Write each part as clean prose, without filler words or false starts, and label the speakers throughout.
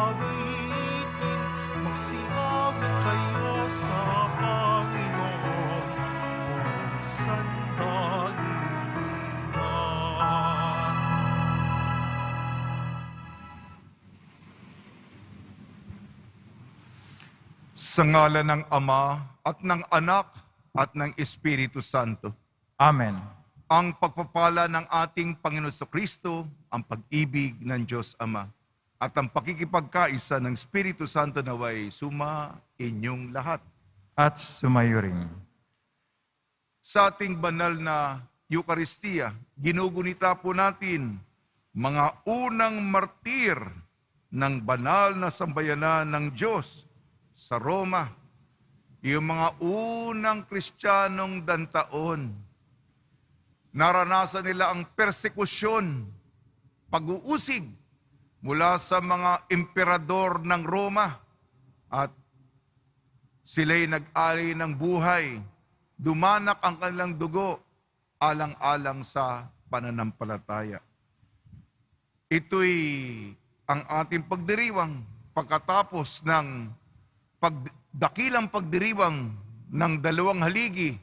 Speaker 1: awitin, magsiawit kayo sa Panginoon, buong sandaigdigan. Sa ngalan ng Ama at ng Anak at ng Espiritu Santo.
Speaker 2: Amen.
Speaker 1: Ang pagpapala ng ating Panginoon Kristo, ang pag-ibig ng Diyos Ama, at ang pakikipagkaisa ng Espiritu Santo naway suma inyong lahat.
Speaker 2: At sumayo rin.
Speaker 1: Sa ating banal na Eucharistia, ginugunita po natin mga unang martir ng banal na sambayanan ng Diyos sa Roma. Yung mga unang Kristiyanong dantaon. Naranasan nila ang persekusyon, pag-uusig mula sa mga emperador ng Roma at sila'y nag-alay ng buhay. Dumanak ang kanilang dugo alang-alang sa pananampalataya. Ito'y ang ating pagdiriwang pagkatapos ng dakilang pagdiriwang ng 2 haligi,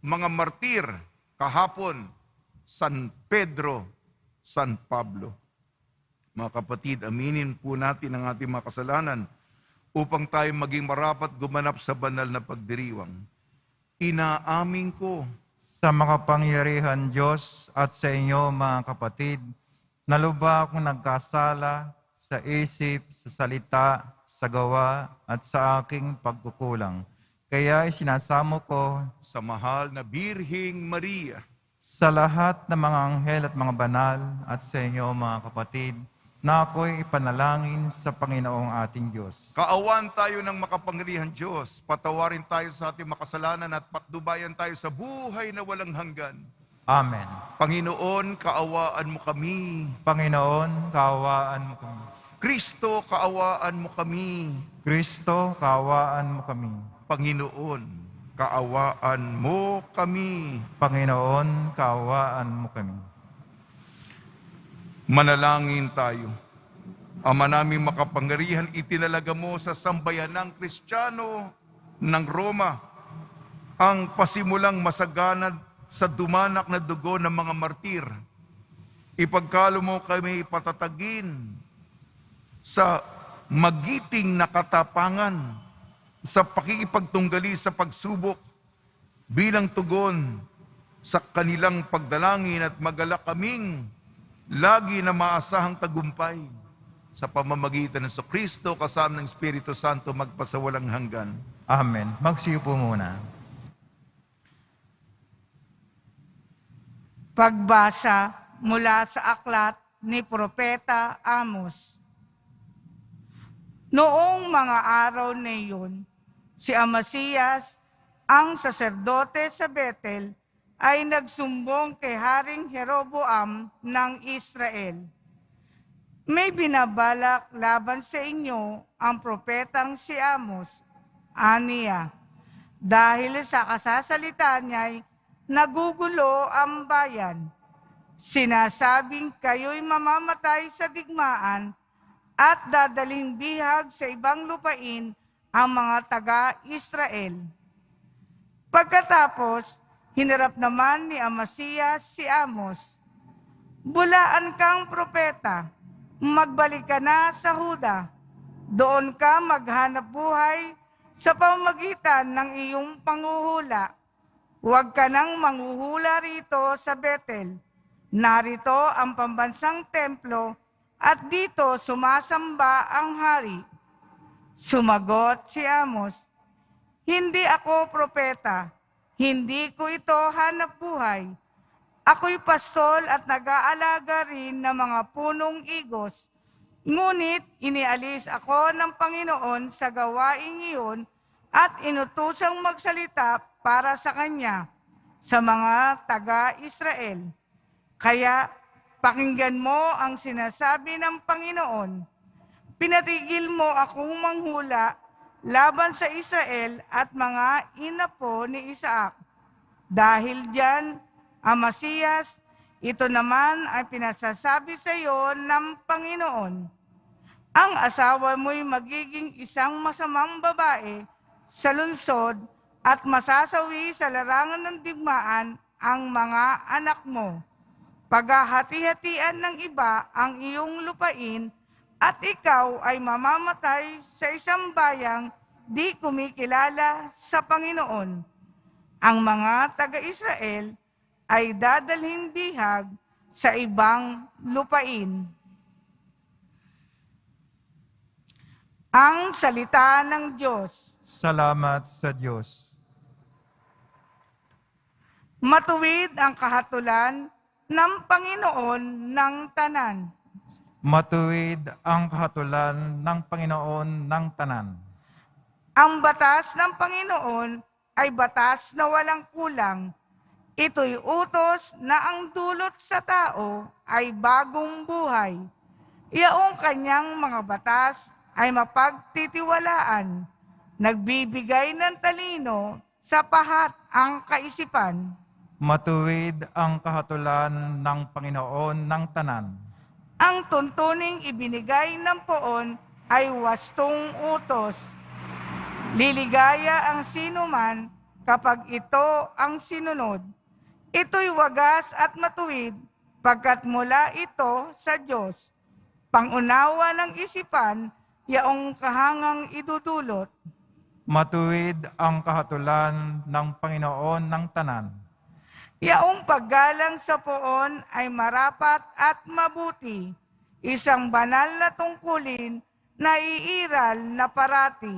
Speaker 1: mga martir, kahapon, San Pedro, San Pablo. Mga kapatid, aminin po natin ang ating mga kasalanan upang tayo maging marapat gumanap sa banal na pagdiriwang. Inaamin ko
Speaker 2: Sa makapangyarihan Diyos at sa inyo mga kapatid, na lubha akong nagkasala sa isip, sa salita, sa gawa at sa aking pagkukulang. Kaya isinasamo ko
Speaker 1: sa mahal na Birhing Maria,
Speaker 2: sa lahat ng mga anghel at mga banal at sa inyo mga kapatid, na ako'y ipanalangin sa Panginoong ating Diyos.
Speaker 1: kaawan tayo ng makapangyarihan Diyos, patawarin tayo sa ating makasalanan at patnubayan tayo sa buhay na walang hanggan.
Speaker 2: Amen.
Speaker 1: Panginoon, kaawaan mo kami.
Speaker 2: Panginoon, kaawaan mo kami.
Speaker 1: Kristo, kaawaan mo kami.
Speaker 2: Kristo, kaawaan mo kami.
Speaker 1: Panginoon, kaawaan mo kami.
Speaker 2: Panginoon, kaawaan mo kami.
Speaker 1: Manalangin tayo. Ama naming makapangyarihan, itinalaga mo sa sambayanang Kristiyano ng Roma ang pasimulang masaganad sa dumanak na dugo ng mga martir. Ipagkalo mo kami patatagin sa magiting na katapangan, sa pakikipagtunggali sa pagsubok bilang tugon sa kanilang pagdalangin at magalak kaming lagi na maasahang tagumpay sa pamamagitan ng Kristo kasama ng Espiritu Santo magpasawalang hanggan.
Speaker 2: Amen. Magsiyo po muna.
Speaker 3: Pagbasa mula sa aklat ni Propeta Amos. Noong mga araw na iyon, si Amasiyas, ang saserdote sa Betel, ay nagsumbong kay Haring Jeroboam ng Israel. May binabalak laban sa inyo ang propetang si Amos, aniya, dahil sa kasasalita niya'y nagugulo ang bayan. Sinasabing kayo'y mamamatay sa digmaan at dadaling bihag sa ibang lupain ang mga taga-Israel. Pagkatapos, hinarap naman ni Amasiyas si Amos, "Bulaan kang propeta, magbalik ka na sa Huda. Doon ka maghanap buhay sa pamamagitan ng iyong panghuhula. Huwag ka nang manghuhula rito sa Betel. Narito ang pambansang templo at dito sumasamba ang hari." Sumagot si Amos, "Hindi ako propeta. Hindi ko ito hanap buhay. Ako'y pastol at nag-aalaga rin ng mga punong igos. Ngunit inialis ako ng Panginoon sa gawaing iyon at inutusang magsalita para sa Kanya, sa mga taga-Israel. Kaya pakinggan mo ang sinasabi ng Panginoon. Pinatigil mo akong manghula laban sa Israel at mga inapo ni Isaac. Dahil diyan, Amasiyas, ito naman ay pinasasabi sa iyo ng Panginoon. ang asawa mo'y magiging isang masamang babae sa lungsod at masasawi sa larangan ng digmaan ang mga anak mo. Paghahati-hatian ng iba ang iyong lupain at ikaw ay mamamatay sa isang bayang di kumikilala sa Panginoon. Ang mga taga-Israel ay dadalhin bihag sa ibang lupain. Ang salita ng Diyos.
Speaker 2: Salamat sa Diyos.
Speaker 3: Matuwid ang kahatulan ng Panginoon ng tanan.
Speaker 2: Matuwid ang kahatulan ng Panginoon ng tanan.
Speaker 3: Ang batas ng Panginoon ay batas na walang kulang. Ito'y utos na ang dulot sa tao ay bagong buhay. Iyaong kanyang mga batas ay mapagtitiwalaan. Nagbibigay ng talino sa pahat ang kaisipan.
Speaker 2: Matuwid ang kahatulan ng Panginoon ng tanan.
Speaker 3: Ang tuntuning ibinigay ng poon ay wastong utos. Liligaya ang sinuman kapag ito ang sinunod. Ito'y wagas at matuwid pagkat mula ito sa Diyos. Pangunawa ng isipan, yaong kahangang idudulot.
Speaker 2: Matuwid ang kahatulan ng Panginoon ng tanan.
Speaker 3: Yaong paggalang sa poon ay marapat at mabuti, isang banal na tungkulin na iiral na parati.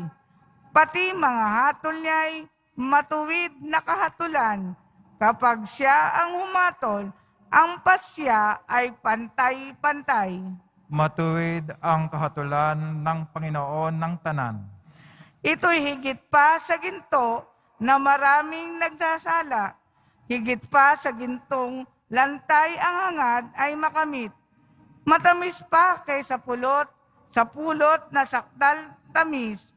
Speaker 3: Pati mga hatol niya'y matuwid na kahatulan. Kapag siya ang humatol, ang pasya ay pantay-pantay.
Speaker 2: Matuwid ang kahatulan ng Panginoon ng tanan.
Speaker 3: Ito'y higit pa sa ginto na maraming nagdasala. Higit pa sa gintong lantay ang hangad ay makamit. Matamis pa kaysa pulot, sa pulot na sakdal tamis.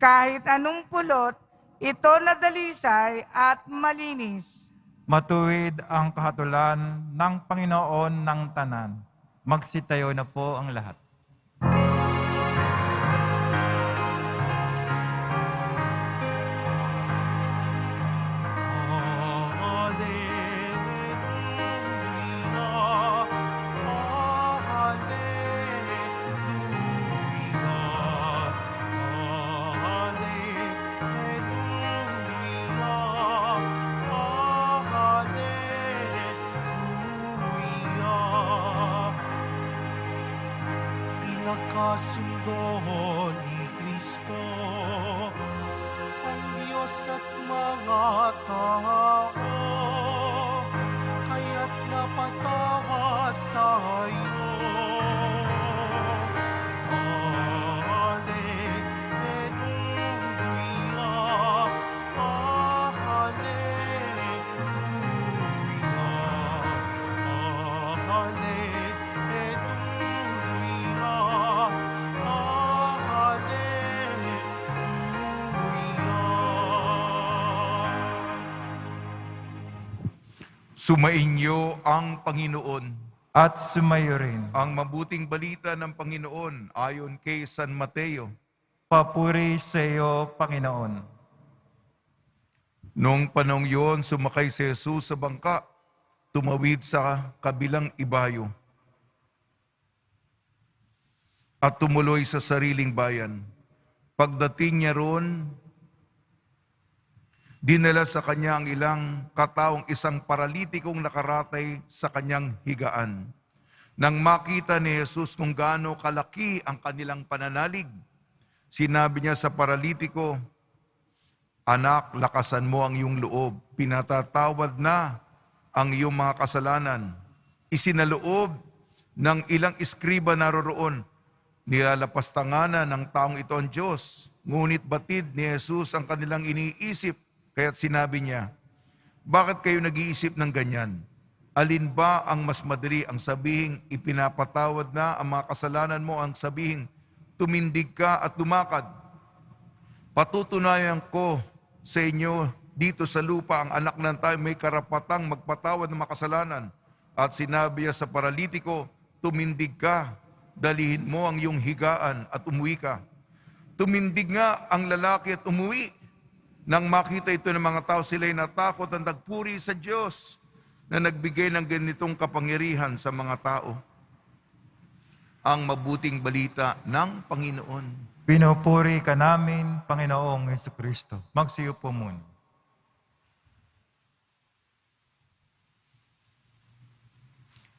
Speaker 3: Kahit anong pulot, ito na dalisay at malinis.
Speaker 2: Matuwid ang kahatulan ng Panginoon ng tanan. Magsitayo na po ang lahat.
Speaker 4: Pinagkasundo ni Kristo ang Diyos at mga tao, kaya't napatawad tayo.
Speaker 1: Sumainyo ang Panginoon.
Speaker 2: At sumayo rin.
Speaker 1: Ang mabuting balita ng Panginoon ayon kay San Mateo.
Speaker 2: Papuri sa iyo, Panginoon.
Speaker 1: Noong panahong yun, sumakay si Jesus sa bangka, tumawid sa kabilang ibayo, at tumuloy sa sariling bayan. Pagdating niya roon, dinala sa kanya ang ilang kataong isang paralitikong nakaratay sa kanyang higaan. Nang makita ni Jesus kung gaano kalaki ang kanilang pananalig, sinabi niya sa paralitiko, "Anak, lakasan mo ang iyong loob. Pinatatawad na ang iyong mga kasalanan." Isinaloob ng ilang iskriba naroroon, nilalapastanganan ng taong ito ang Diyos. Ngunit batid ni Jesus ang kanilang iniisip, kaya't sinabi niya, "Bakit kayo nag-iisip ng ganyan? Alin ba ang mas madali, ang sabihing ipinapatawad na ang mga kasalanan mo, ang sabihing tumindig ka at lumakad? Patutunayan ko sa inyo dito sa lupa ang anak ng tao may karapatang magpatawad ng mga kasalanan." At sinabi niya sa paralitiko, "Tumindig ka, dalhin mo ang iyong higaan at umuwi ka. Tumindig nga ang lalaki at umuwi. Nang makita ito ng mga tao, sila'y natakot at nagpuri sa Diyos na nagbigay ng ganitong kapangyarihan sa mga tao. Ang mabuting balita ng Panginoon.
Speaker 2: Pinupuri ka namin, Panginoong Jesucristo. Magsiyo po muna.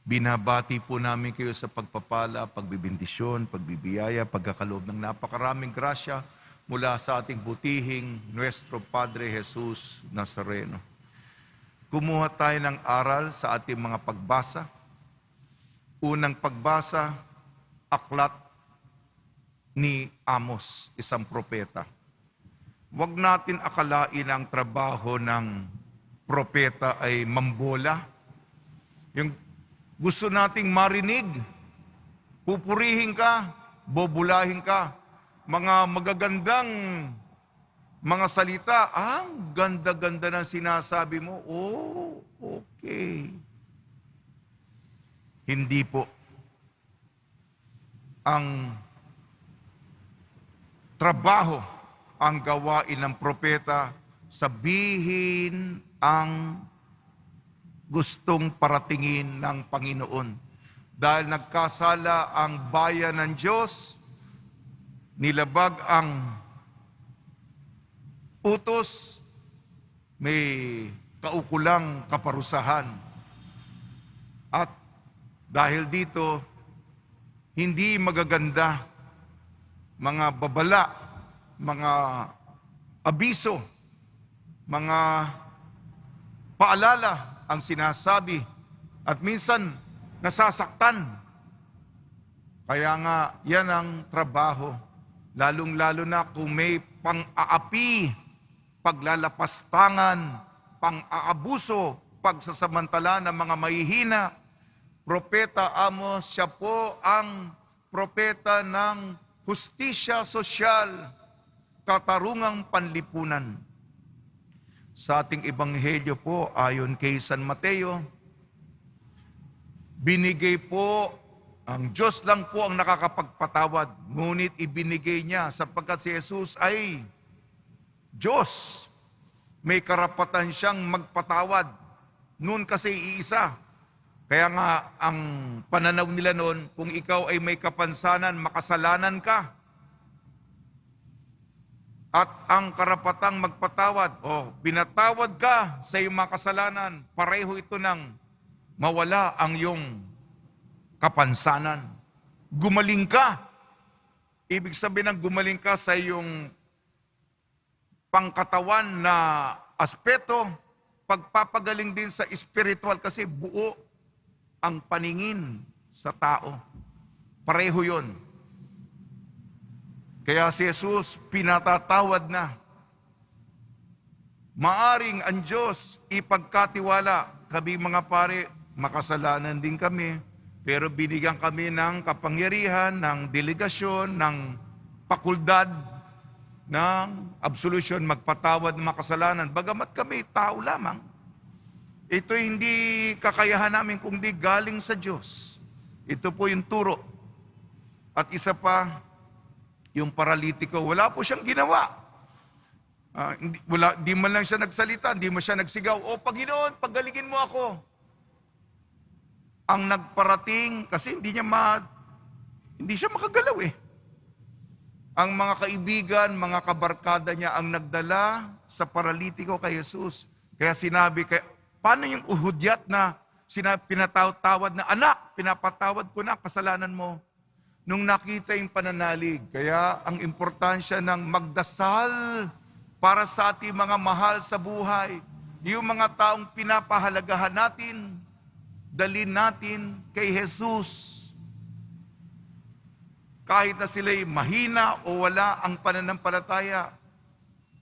Speaker 1: Binabati po namin kayo sa pagpapala, pagbibindisyon, pagbibiyaya, pagkakaloob ng napakaraming grasya mula sa ating butihing Nuestro Padre Jesus Nazareno. Kumuha tayo ng aral sa ating mga pagbasa. Unang pagbasa, aklat ni Amos, isang propeta. Huwag natin akalain ang trabaho ng propeta ay mambola. Yung gusto nating marinig, pupurihin ka, bobulahin ka, mga magagandang mga salita, ang ganda-ganda ng sinasabi mo, oh, okay. Hindi po. Ang trabaho, ang gawain ng propeta, sabihin ang gustong paratingin ng Panginoon. Dahil nagkasala ang bayan ng Diyos, nilabag ang utos, may kaukulang kaparusahan. At dahil dito, hindi magaganda, mga babala, mga abiso, mga paalala ang sinasabi at minsan nasasaktan. Kaya nga, yan ang trabaho. Lalong-lalo na kung may pang-aapi, paglalapastangan, pang-aabuso, pagsasamantala ng mga mahihina. Propeta Amos, siya po ang propeta ng hustisya sosyal, katarungang panlipunan. Sa ating ebanghelyo po, ayon kay San Mateo, binigay po, ang Diyos lang po ang nakakapagpatawad, ngunit ibinigay niya sapagkat si Jesus ay Diyos. May karapatan siyang magpatawad. Noon kasi iisa. Kaya nga, ang pananaw nila noon, kung ikaw ay may kapansanan, makasalanan ka. At ang karapatang magpatawad, binatawad ka sa iyong mga kasalanan, pareho ito ng mawala ang iyong kapansanan. Gumaling ka. Ibig sabihin ng gumaling ka sa iyong pangkatawan na aspeto, pagpapagaling din sa spiritual kasi buo ang paningin sa tao. Pareho yon. Kaya si Jesus pinatatawad na. Maaring ang Diyos ipagkatiwala. Kami mga pare, makasalanan din kami. Pero binigyan kami ng kapangyarihan, ng delegasyon, ng pakuldad, ng absolution, magpatawad ng makasalanan. Bagamat kami, tao lamang. Ito hindi kakayahan namin kundi galing sa Diyos. Ito po yung turo. At isa pa, yung paralitiko, wala po siyang ginawa. Di man lang siya nagsalita, di man siya nagsigaw, "O Panginoon, paggalingin mo ako." Ang nagparating, kasi hindi siya makagalaw eh. Ang mga kaibigan, mga kabarkada niya ang nagdala sa paralitiko kay Jesus. Kaya sinabi, paano yung uhudyat na pinatawad na, "Anak, pinapatawad ko na kasalanan mo." Nung nakita yung pananalig, kaya ang importansya ng magdasal para sa ating mga mahal sa buhay, yung mga taong pinapahalagahan natin, dalhin natin kay Jesus. Kahit na sila'y mahina o wala ang pananampalataya,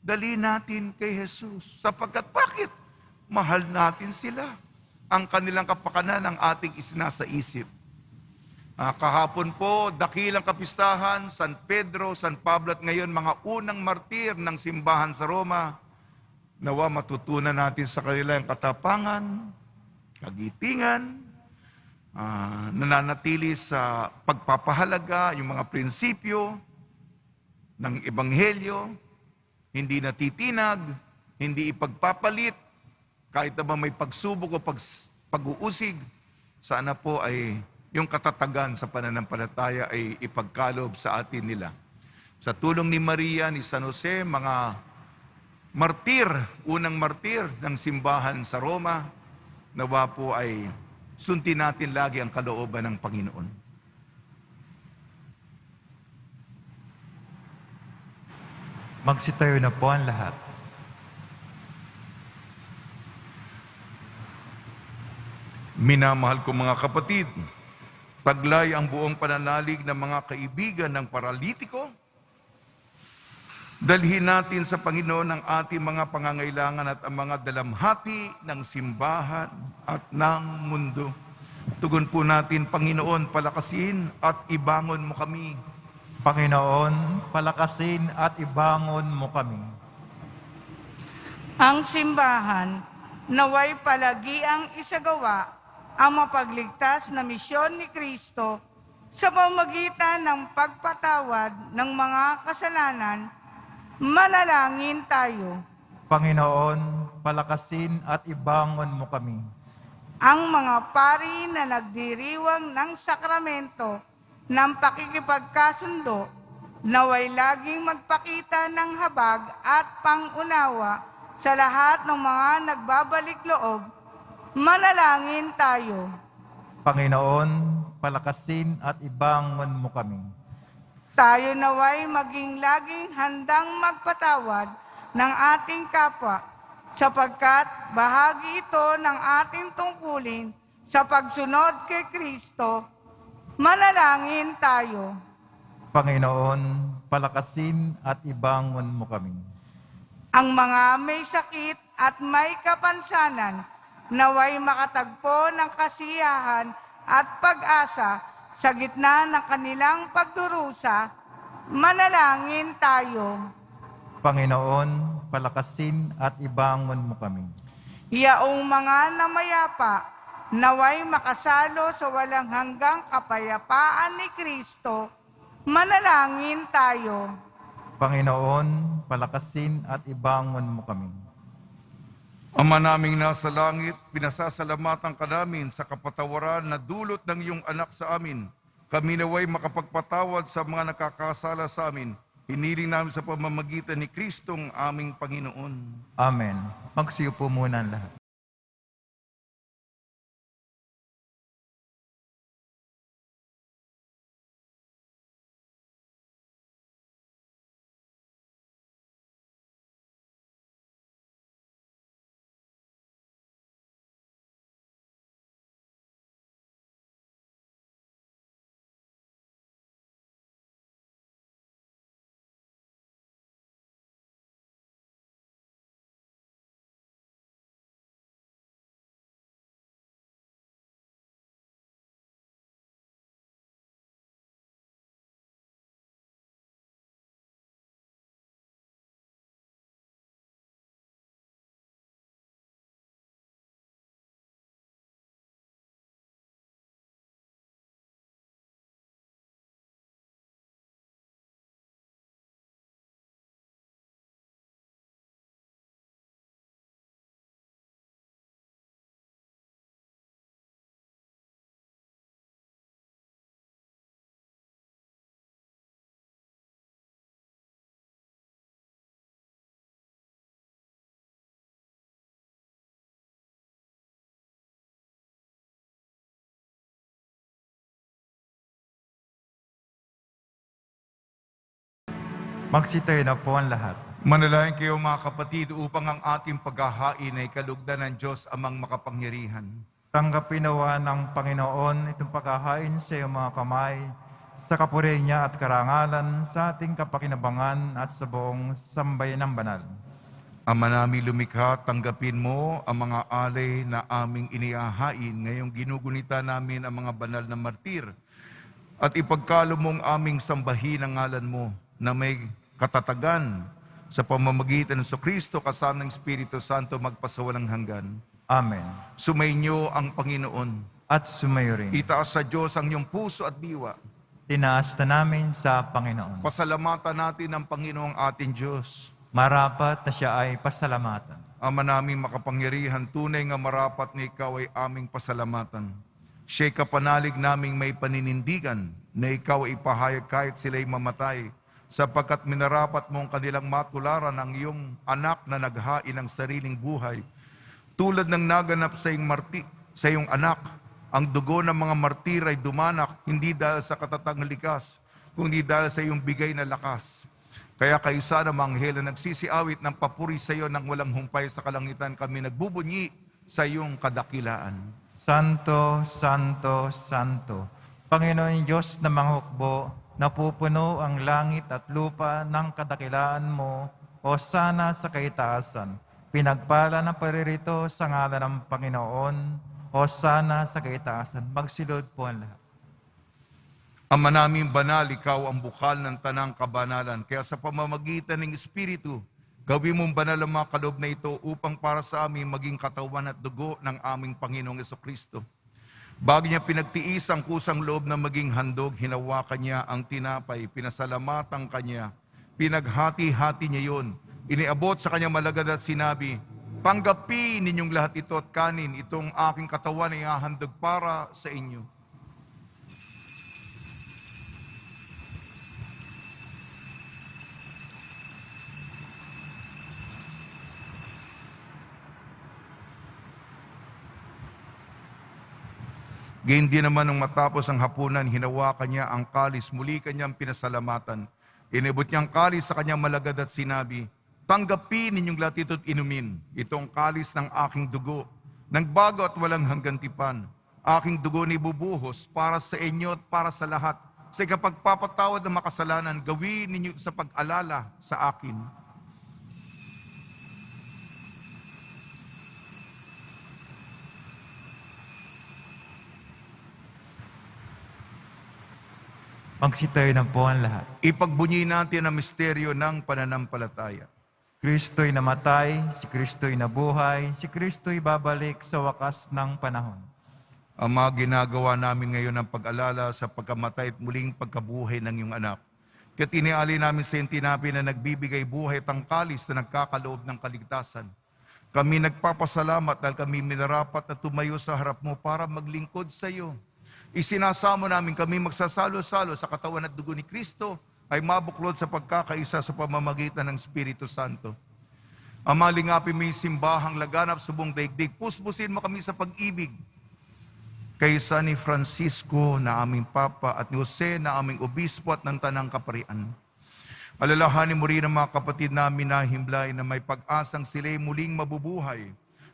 Speaker 1: dalhin natin kay Jesus. Sapagkat bakit? Mahal natin sila. Ang kanilang kapakanan ang ating isinasa isip. Kahapon po, dakilang kapistahan, San Pedro, San Pablo at ngayon mga unang martir ng simbahan sa Roma. Nawa matutunan natin sa kanila ang katapangan, kagitingan, nananatili sa pagpapahalaga, yung mga prinsipyo ng Ebanghelyo, hindi natitinag, hindi ipagpapalit, kahit na ba may pagsubok o pag-uusig, sana po ay yung katatagan sa pananampalataya ay ipagkalob sa atin nila. Sa tulong ni Maria, ni San Jose, mga martir, unang martir ng simbahan sa Roma, nawa po ay sundin natin lagi ang kalooban ng Panginoon.
Speaker 2: Magsitayo na po ang lahat.
Speaker 1: Minamahal ko mga kapatid, taglay ang buong pananalig ng mga kaibigan ng paralitiko. Dalhin natin sa Panginoon ang ating mga pangangailangan at ang mga dalamhati ng simbahan at ng mundo. Tugon po natin, Panginoon, palakasin at ibangon mo kami.
Speaker 2: Panginoon, palakasin at ibangon mo kami.
Speaker 3: Ang simbahan naway palagi ang isagawa ang mapagligtas na misyon ni Kristo sa pamamagitan ng pagpatawad ng mga kasalanan. Manalangin tayo.
Speaker 2: Panginoon, palakasin at ibangon mo kami.
Speaker 3: Ang mga pari na nagdiriwang ng sakramento ng pakikipagkasundo, naway laging magpakita ng habag at pangunawa sa lahat ng mga nagbabalik loob. Manalangin tayo.
Speaker 2: Panginoon, palakasin at ibangon mo kami.
Speaker 3: Tayo naway maging laging handang magpatawad ng ating kapwa, sapagkat bahagi ito ng ating tungkulin sa pagsunod kay Kristo. Manalangin tayo.
Speaker 2: Panginoon, palakasin at ibangon mo kami.
Speaker 3: Ang mga may sakit at may kapansanan, naway makatagpo ng kasiyahan at pag-asa sa gitna ng kanilang pagdurusa. Manalangin tayo.
Speaker 2: Panginoon, palakasin at ibangon mo kami.
Speaker 3: Yaong mga namayapa, naway makasalo sa walang hanggang kapayapaan ni Kristo. Manalangin tayo.
Speaker 2: Panginoon, palakasin at ibangon mo kami.
Speaker 1: Ama naming nasa langit, pinasasalamatan ka namin sa kapatawaran na dulot ng iyong anak sa amin. Kami naway makapagpatawad sa mga nakakasala sa amin. Hiniling namin sa pamamagitan ni Kristong aming Panginoon.
Speaker 2: Amen. Magsiupo muna ang lahat. Magsitayo na po ang lahat.
Speaker 1: Manalangin kayo mga kapatid upang ang ating paghahain ay kalugdan ng Diyos amang makapangyarihan.
Speaker 2: Tanggapin nawa ng Panginoon itong paghahain sa iyong mga kamay, sa kapuri niya at karangalan, sa ating kapakinabangan at sa buong sambayan ng banal.
Speaker 1: Ama namin lumikha, tanggapin mo ang mga alay na aming inihahain ngayong ginugunita namin ang mga banal na martir at ipagkalo mong aming sambahin ang ngalan mo na may katatagan sa pamamagitan ng Kristo kasama ng Espiritu Santo magpasawalang hanggan.
Speaker 2: Amen.
Speaker 1: Sumainyo ang Panginoon.
Speaker 2: at sumayo rin.
Speaker 1: Itaas sa Diyos ang iyong puso at diwa.
Speaker 2: Tinaas na namin sa Panginoon.
Speaker 1: Pasalamatan natin ang Panginoong ating Diyos.
Speaker 2: Marapat na siya ay pasalamatan.
Speaker 1: Ama naming makapangyarihan, tunay nga marapat na ikaw ay aming pasalamatan. Siya'y kapanalig naming may paninindigan na ikaw ay ipahayag kahit sila'y mamatay, sapagkat minarapat mo ang kanilang matularan ang iyong anak na naghain ng sariling buhay. Tulad ng naganap sa iyong anak, ang dugo ng mga martir ay dumanak, hindi dahil sa katatang likas, kundi dahil sa iyong bigay na lakas. Kaya kaisa ng mga anghel na nagsisiawit ng papuri sa iyo nang walang humpay sa kalangitan, kami nagbubunyi sa iyong kadakilaan.
Speaker 2: Santo, Santo, Santo, Panginoon Diyos na mga hukbo, napupuno ang langit at lupa ng kadakilaan mo, o sana sa kaitaasan. Pinagpala ng paririto sa ngalan ng Panginoon, o sana sa kaitaasan. Magsilod po ang lahat.
Speaker 1: Ama naming banal, ikaw ang bukal ng tanang kabanalan. Kaya sa pamamagitan ng Espiritu, gawin mong banal ang mga kaloob na ito upang para sa amin maging katawan at dugo ng aming Panginoong Jesucristo. Bago niya pinagtiis ang kusang loob na maging handog, hinawakan niya ang tinapay, pinasalamatan kanya, pinaghati-hati niya yon, iniabot sa kanyang malagad at sinabi, "Tanggapin ninyong lahat ito at kanin, itong aking katawan ay hahandog para sa inyo." Gayun din naman nung matapos ang hapunan, hinawakan niya ang kalis, muli kanyang pinasalamatan. Inibot niya ang kalis sa kanyang malagad at sinabi, "Tanggapin ninyong lahat ito't inumin. Itong kalis ng aking dugo, ng bago at walang hanggang tipan. Aking dugo ni bubuhos para sa inyo at para sa lahat. Sa ikapagpapatawad ng makasalanan, gawin ninyo sa pag-alala sa akin."
Speaker 2: Magsitayo na po ang lahat.
Speaker 1: Ipagbunyi natin ang misteryo ng pananampalataya.
Speaker 2: Kristo'y namatay, si Kristo'y nabuhay, si Kristo'y babalik sa wakas ng panahon.
Speaker 1: Ama, ginagawa namin ngayon ang pag-alala sa pagkamatay at muling pagkabuhay ng iyong anak. Kaya't iniali namin sa iyong tinapay na nagbibigay buhay at ang kalis na nagkakaloob ng kaligtasan. Kami nagpapasalamat dahil kami minarapat na tumayo sa harap mo para maglingkod sa iyo. Isinasamo namin kami magsasalo-salo sa katawan at dugo ni Kristo ay mabuklod sa pagkakaisa sa pamamagitan ng Espiritu Santo. Ama, lingapin mo yung simbahang laganap sa buong daigdig. Puspusin mo kami sa pag-ibig. Kaysa ni Francisco na aming Papa at ni Jose na aming Obispo at ng Tanang Kaparian. Alalahanin mo rin ang mga kapatid namin na himlay na may pag-asang sila'y muling mabubuhay.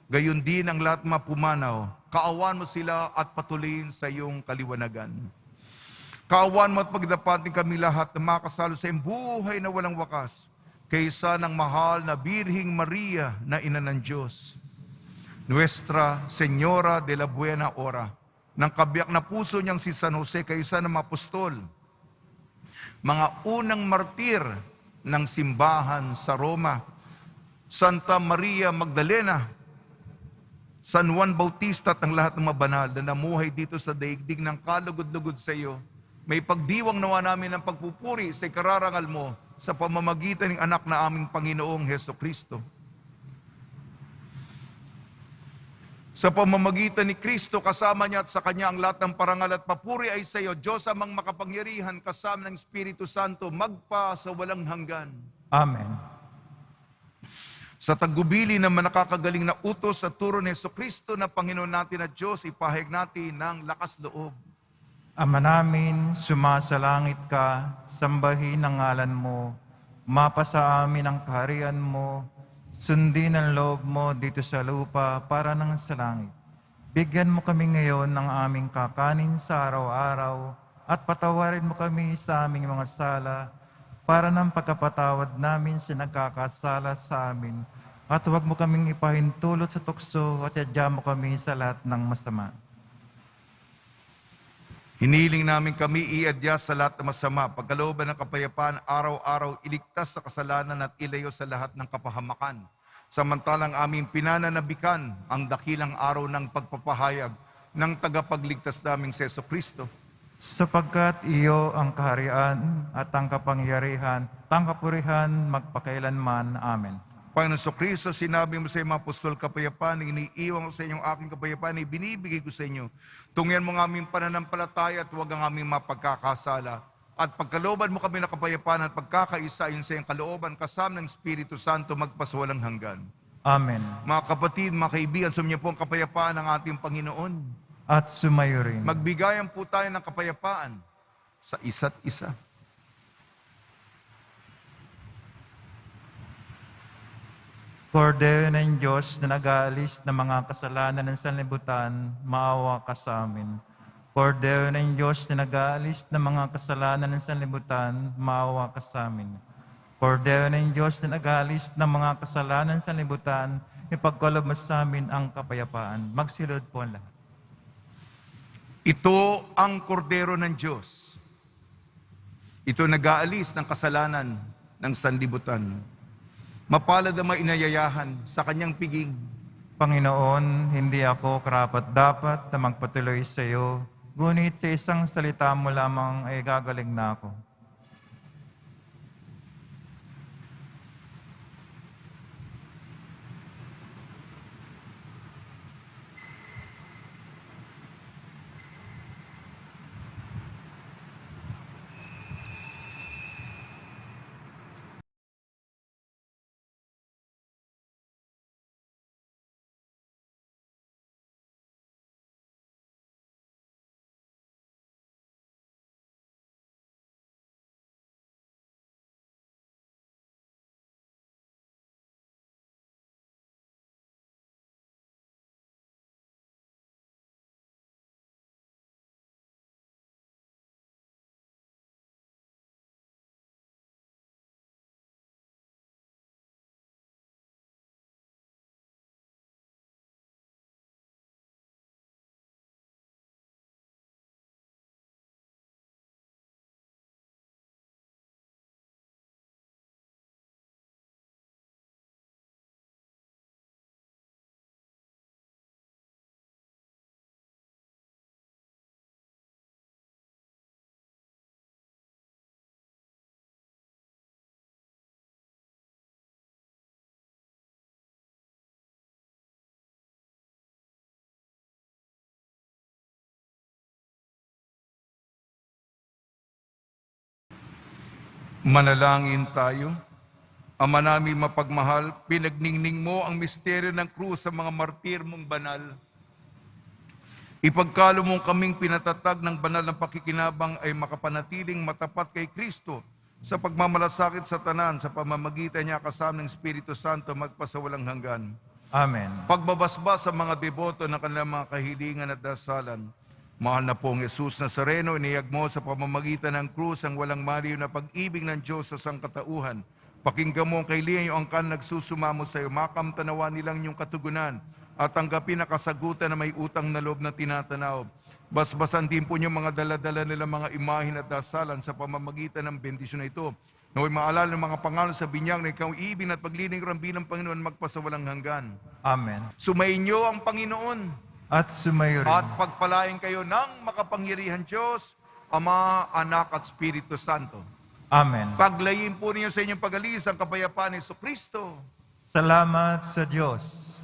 Speaker 1: Gayon din ang lahat mapumanaw. Kaawan mo sila at patuloyin sa iyong kaliwanagan. Kaawan mo at pagdapatin kami lahat na makasalo sa iyong buhay na walang wakas, kaysa ng mahal na Birhing Maria na Ina ng Diyos. Nuestra Señora de la Buena Hora, ng kabiyak na puso niyang si San Jose, kaysa ng mga apostol, mga unang martir ng simbahan sa Roma, Santa Maria Magdalena, San Juan Bautista at ang lahat ng mga banal na namuhay dito sa daigdig ng kalugod-lugod sa iyo, may pagdiwang nawa namin ng pagpupuri sa ikararangal mo sa pamamagitan ng anak na aming Panginoong Hesukristo. Sa pamamagitan ni Kristo, kasama niya at sa Kanya ang lahat ng parangal at papuri ay sa iyo, Diyos amang makapangyarihan, kasama ng Espiritu Santo, magpa sa walang hanggan.
Speaker 2: Amen.
Speaker 1: Sa taggubili ng manakakagaling na utos at turo ni Jesucristo na Panginoon natin at Diyos, ipahayag natin ng lakas loob.
Speaker 2: Ama namin, sumasalangit ka, sambahin ang ngalan mo, mapasa amin ang kaharian mo, sundin ang loob mo dito sa lupa para nang sa langit. Bigyan mo kami ngayon ng aming kakanin sa araw-araw at patawarin mo kami sa aming mga sala para ng pagkapatawad namin sa nagkakasala sa amin. At huwag mo kaming ipahintulot sa tukso at yadya mo kami sa lahat ng masama.
Speaker 1: Hiniling namin kami iadya sa lahat ng masama, pagkalooban ng kapayapaan, araw-araw iligtas sa kasalanan at ilayo sa lahat ng kapahamakan. Samantalang aming pinananabikan ang dakilang araw ng pagpapahayag ng tagapagligtas naming Seso Kristo.
Speaker 2: Sapagkat iyo ang kaharian at ang kapangyarihan, at ang kapurihan magpakailanman. Amen.
Speaker 1: Panginoon Kristo, sinabi mo sa mga apostol, kapayapaan, iniiwan ko sa inyong aking kapayapaan, ibinibigay ko sa inyo. Tungyan mo ng aming pananampalataya at huwag ang aming mapagkakasala. At pagkalooban mo kami ng kapayapaan at pagkakaisa yun sa iyong kalooban, kasama ng Espiritu Santo, magpasawalang hanggan.
Speaker 2: Amen.
Speaker 1: Mga kapatid, mga kaibigan, sumiyo po ang kapayapaan ng ating Panginoon.
Speaker 2: At sumayo rin.
Speaker 1: Magbigayan po tayo ng kapayapaan sa isa't isa.
Speaker 2: Kordero ng Diyos na nag-aalis ng mga kasalanan ng sanlibutan, maawa ka sa amin. Kordero ng Diyos na nag-aalis ng mga kasalanan ng sanlibutan, maawa ka sa amin. Kordero ng Diyos na nag-aalis ng mga kasalanan ng sanlibutan, ipagkaloob mo sa amin ang kapayapaan. Magsilod po ang lahat.
Speaker 1: Ito ang kordero ng Diyos. Ito nag-aalis ng kasalanan ng sanlibutan. Mapalad ang mga inayayahan sa kanyang piging.
Speaker 2: Panginoon, hindi ako karapat-dapat na magpatuloy sa iyo, ngunit sa isang salita mo lamang ay gagaling na ako.
Speaker 1: Manalangin tayo. Ama namin mapagmahal, pinagningning mo ang misteryo ng krus sa mga martir mong banal. Ipagkalo mong kaming pinatatag ng banal na pakikinabang ay makapanatiling matapat kay Kristo sa pagmamalasakit sa tanan sa pamamagitan niya kasama ng Espiritu Santo magpasawalang hanggan.
Speaker 2: Amen.
Speaker 1: Pagbabasbas sa mga deboto ng kanilang mga kahilingan at dasalan. Mahal na pong Jesus Nazareno, iniyag mo sa pamamagitan ng krus ang walang maliw na pag-ibig ng Diyos sa sangkatauhan. Pakinggan mo ang kahilingan yung angkan nagsusumamo sa iyo, makamtanawa nilang yung katugunan at tanggapin na kasagutan na may utang na loob na tinatanaw. Basbasan din po niyo mga daladala nilang mga imahin at dasalan sa pamamagitan ng bendisyon na ito. Naway maalala ng mga pangalan sa binyag na ikaw iibig at pagliling rambi ng Panginoon magpasawalang hanggan.
Speaker 2: Amen.
Speaker 1: Sumainyo ang Panginoon.
Speaker 2: At sumayo rin.
Speaker 1: At pagpalain kayo ng makapangyarihan Diyos, Ama, Anak at Espiritu Santo.
Speaker 2: Amen.
Speaker 1: Paglayin po ninyo sa inyong pag-alis ang kapayapaan ni Kristo.
Speaker 2: Salamat sa Diyos.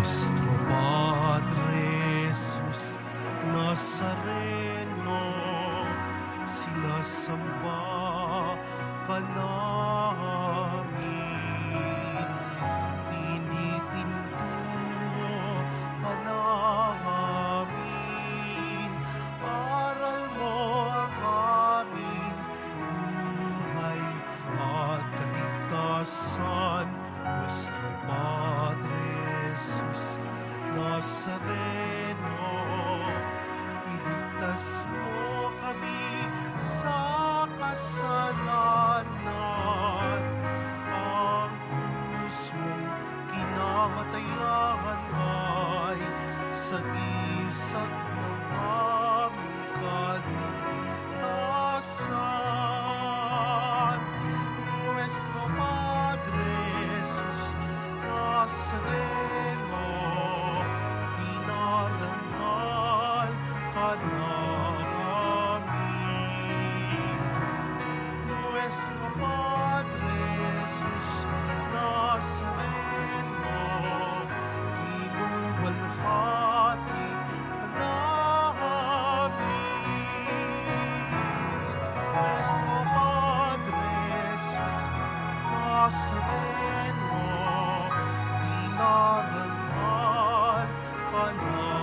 Speaker 4: Nuestro Padre Jesus Nazareno, sinasamba ka namin, pinipinto ka namin, aral mo ang aming buhay at kaligtasan. Nuestro Padre Jesus Nazareno, iligtas mo kami sa kasalanan. Ang krus mong kinamatayan ay sagisag ng aming kaligtasan. Nazareno, dinarangal ka namin.